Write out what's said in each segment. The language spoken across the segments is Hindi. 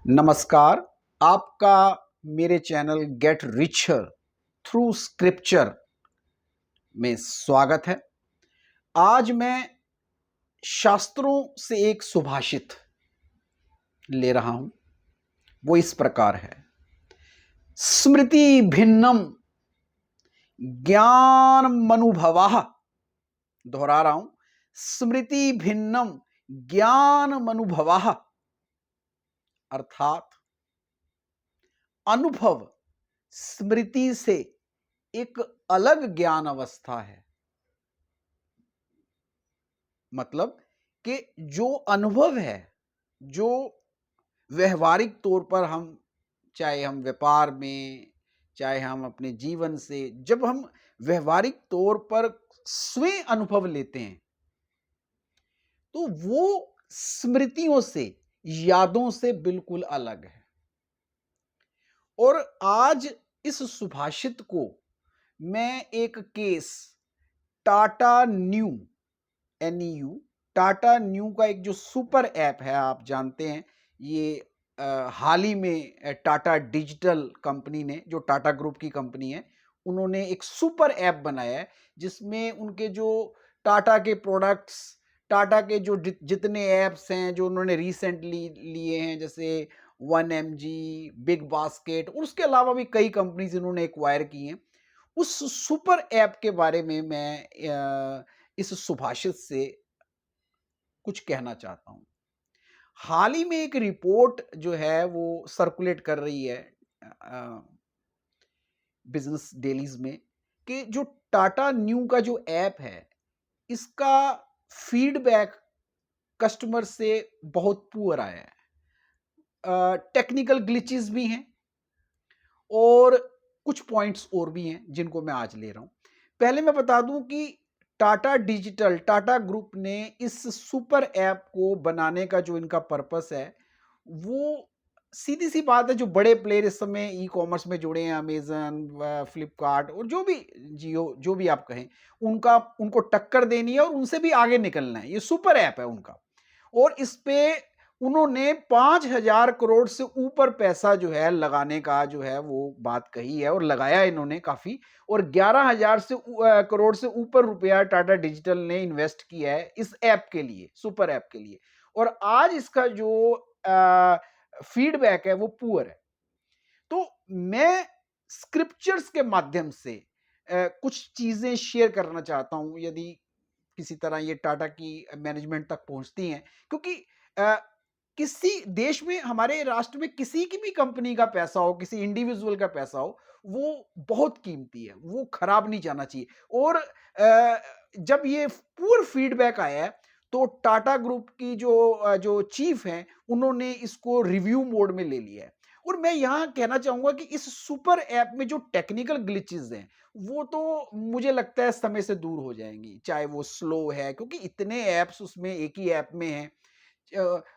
नमस्कार। आपका मेरे channel get richer through scripture में स्वागत है। आज मैं शास्त्रों से एक सुभाषित ले रहा हूं। वो इस प्रकार है। स्मृति भिन्नम ज्ञान मनुभवः। दोहरा रहा हूं। स्मृति भिन्नम ज्ञान मनुभवः। अर्थात अनुभव स्मृति से एक अलग ज्ञान अवस्था है। मतलब कि जो अनुभव है, जो व्यवहारिक तौर पर हम, चाहे हम व्यापार में, चाहे हम अपने जीवन से, जब हम व्यवहारिक तौर पर स्वयं अनुभव लेते हैं तो वो स्मृतियों से, यादों से बिल्कुल अलग है। और आज इस सुभाषित को मैं एक case Tata new, NEU, Tata new का एक जो सुपर ऐप है, आप जानते हैं ये हाल ही में टाटा डिजिटल कंपनी ने, जो टाटा ग्रुप की कंपनी है, उन्होंने एक सुपर ऐप बनाया है जिसमें उनके जो टाटा के प्रोडक्ट्स, टाटा के जो जितने ऐप्स हैं जो उन्होंने रिसेंटली लिए हैं, जैसे 1MG, बिग बास्केट, और उसके अलावा भी कई कंपनीज इन्होंने एक्वायर की हैं। उस सुपर ऐप के बारे में मैं इस सुभाषित से कुछ कहना चाहता हूं। हाल ही में एक रिपोर्ट जो है वो सर्कुलेट कर रही है बिजनेस डेलीज में, कि जो टाटा न्यू का जो ऐप है, इसका फीडबैक कस्टमर से बहुत पुअर आया है। टेक्निकल ग्लिचेस भी हैं और कुछ पॉइंट्स और भी हैं जिनको मैं आज ले रहा हूं। पहले मैं बता दूं कि टाटा डिजिटल, टाटा ग्रुप ने इस सुपर ऐप को बनाने का जो इनका पर्पस है, वो सीधी सी बात है, जो बड़े प्लेयर इस समय ई कॉमर्स में जुड़े हैं, अमेजन, फ्लिपकार्ट और जो भी, जियो, जो भी आप कहें, उनका, उनको टक्कर देनी है और उनसे भी आगे निकलना है। ये सुपर ऐप है उनका। और इस पे उन्होंने 5,000 करोड़ से ऊपर पैसा जो है लगाने का जो है वो बात कही है, और लगाया इन्होंने काफी। और 11,000 करोड़ से ऊपर रुपया टाटा डिजिटल ने इन्वेस्ट किया है इस ऐप के लिए, सुपर ऐप के लिए। और आज इसका जो फीडबैक है वो पुअर है। तो मैं स्क्रिप्चर्स के माध्यम से कुछ चीजें शेयर करना चाहता हूं, यदि किसी तरह ये टाटा की मैनेजमेंट तक पहुंचती हैं। क्योंकि अ, किसी देश में, हमारे राष्ट्र में, किसी की भी कंपनी का पैसा हो, किसी इंडिविजुअल का पैसा हो, वो बहुत कीमती है, वो खराब नहीं जाना चाहिए। और जब ये पूरा फीडबैक आया है तो टाटा ग्रुप की जो चीफ हैं, उन्होंने इसको रिव्यू मोड में ले लिया है। और मैं यहां कहना चाहूंगा कि इस सुपर ऐप में जो टेक्निकल ग्लिचेस हैं, वो तो मुझे लगता है समय से दूर हो जाएंगी। चाहे वो स्लो है, क्योंकि इतने ऐप्स उसमें एक ही ऐप में हैं,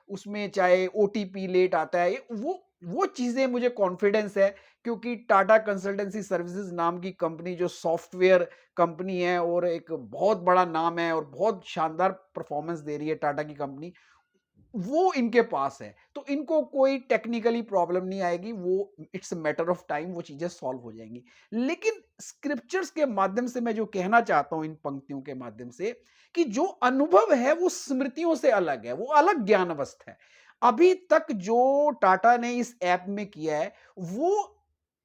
उसमें चाहे ओटीपी लेट आता है, वो चीजें मुझे कॉन्फिडेंस है। क्योंकि टाटा कंसल्टेंसी सर्विसेज नाम की कंपनी, जो सॉफ्टवेयर कंपनी है और एक बहुत बड़ा नाम है और बहुत शानदार परफॉर्मेंस दे रही है टाटा की कंपनी, वो इनके पास है। तो इनको कोई टेक्निकली प्रॉब्लम नहीं आएगी, वो इट्स मैटर ऑफ टाइम, वो चीजें सॉल्व हो जाएंगी। लेकिन स्क्रिप्चर्स के माध्यम से मैं जो कहना चाहता हूं, इन पंक्तियों के माध्यम से, कि जो अनुभव है वो स्मृतियों से अलग है, वो अलग ज्ञान अवस्था है। अभी तक जो टाटा ने इस ऐप में किया है वो,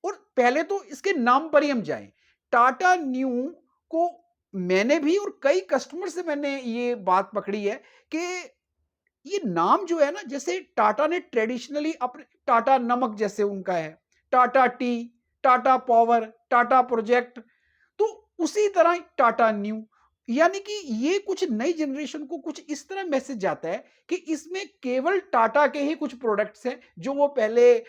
और पहले तो इसके नाम पर ही हम जाएं, टाटा न्यू को मैंने भी और कई कस्टमर से मैंने ये बात पकड़ी है कि ये नाम जो है ना, जैसे टाटा ने ट्रेडिशनली अपने, टाटा नमक जैसे उनका है, Tata T, Tata power, Tata project, तो उसी तरह टाटा न्यू। यानी कि ये कुछ नई जनरेशन को कुछ इस तरह मैसेज जाता है कि इसमें केवल टाटा के ही कुछ प्रोडक्ट्स हैं जो वो पहले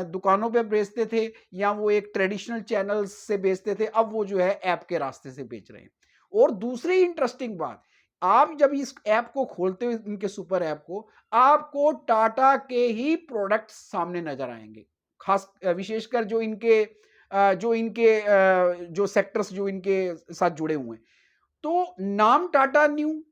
दुकानों पे बेचते थे, या वो एक ट्रेडिशनल चैनल्स से बेचते थे, अब वो जो है ऐप के रास्ते से बेच रहे हैं। और दूसरी इंटरेस्टिंग बात, आप जब इस ऐप को खोलते हो, इनके सुपर ऐप को, आपको टाटा के ही प्रोडक्ट्स सामने नजर आएंगे। खास विशेषकर जो सेक्टर्स जो इनके साथ जुड़े हुए हैं। तो नाम टाटा न्यू,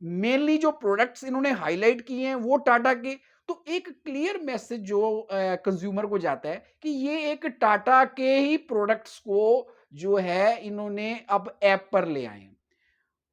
मेनली जो प्रोडक्ट्स इन्होंने हाईलाइट किए हैं वो टाटा के, तो एक क्लियर मैसेज जो कंज्यूमर को जाता है कि ये एक टाटा के ही प्रोडक्ट्स को जो है इन्होंने अब ऐप पर ले आए हैं।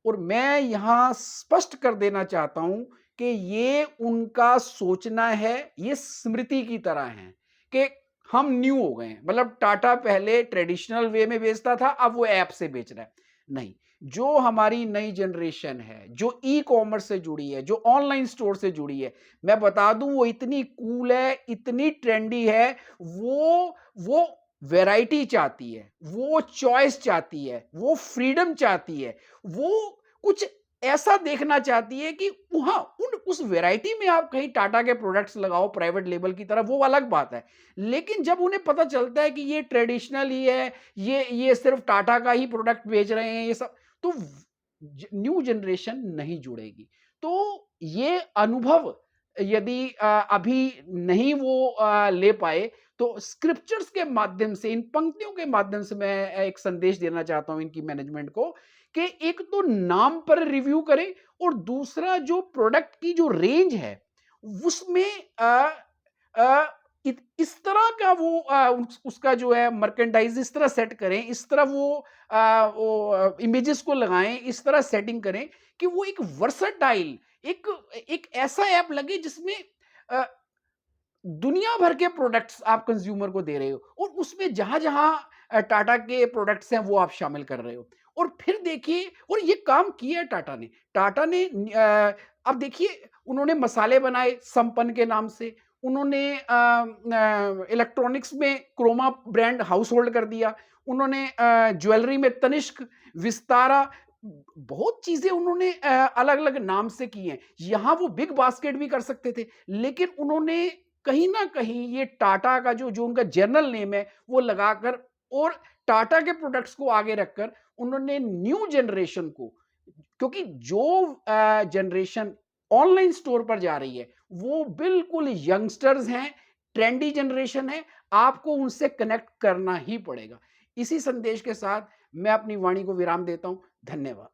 और मैं यहाँ स्पष्ट कर देना चाहता हूँ कि ये उनका सोचना है, ये स्मृति की तरह है कि हम न्यू हो गए हैं। मतलब टाटा पहले ट्रेडिशनल वे में बेचता था, अब वो ऐप से बेच रहा है। नहीं, जो हमारी नई जनरेशन है, जो ई-कॉमर्स से जुड़ी है, जो ऑनलाइन स्टोर से जुड़ी है, मैं बता दूँ वो इतनी कूल है, इतनी ट्रेंडी है, वो वैरायटी चाहती है, वो चॉइस चाहती है, वो फ्रीडम चाहती है, वो कुछ ऐसा देखना चाहती है कि वहाँ उस वैरायटी में आप कहीं टाटा के प्रोडक्ट्स लगाओ प्राइवेट लेबल की तरह, वो अलग बात है। लेकिन जब उन्हें पता चलता है कि ये ट्रेडिशनल ही है, ये सिर्फ टाटा का ही प्रोडक्ट बेच रहे हैं, ये सब, तो न्यू जनरेशन नहीं जुड़ेगी। तो ये अनुभव यदि अभी नहीं वो ले पाए, तो स्क्रिप्चर्स के माध्यम से, इन पंक्तियों के माध्यम से मैं एक संदेश देना चाहता हूं इनकी मैनेजमेंट को कि एक तो नाम पर रिव्यू करें, और दूसरा जो प्रोडक्ट की जो रेंज है उसमें अ, इस तरह का वो उसका जो है मर्केंडाइज इस तरह सेट करें, इस तरह वो इमेजेस को लगाएं, इस तरह सेटिंग करें कि वो एक वर्सटाइल, एक एक ऐसा ऐप लगे जिसमें अ, दुनिया भर के प्रोडक्ट्स आप कंज्यूमर को दे रहे हो, और उसमें जहां-जहां टाटा के प्रोडक्ट्स हैं वो आप शामिल कर रहे हो। और फिर देखिए, और ये काम किया है टाटा ने। टाटा ने अब देखिए, उन्होंने मसाले बनाए संपन्न के नाम से, उन्होंने इलेक्ट्रॉनिक्स में क्रोमा ब्रांड हाउस होल्ड कर दिया, उन्होंने ज्वेलरी में तनिष्क, विस्तारा, बहुत चीजें उन्होंने अलग-अलग नाम से की हैं। यहाँ वो बिग बास्केट भी कर सकते थे, लेकिन उन्होंने कहीं न कहीं ये टाटा का जो जो उनका जर्नल नेम है, वो लगाकर और टाटा के प्रोडक्ट्स को आगे रखकर उन्होंने न्यू जनरेशन को, क्योंकि जो जनरेशन ऑनलाइन स्टोर पर जा रही है, वो बिल्कुल यंगस्टर्स हैं, ट्रेंडी जनरेशन है, आपको उनसे कनेक्ट करना ही पड़ेगा। इसी संदेश के साथ मैं अपनी वाणी को विराम देता हूँ। धन्यवाद।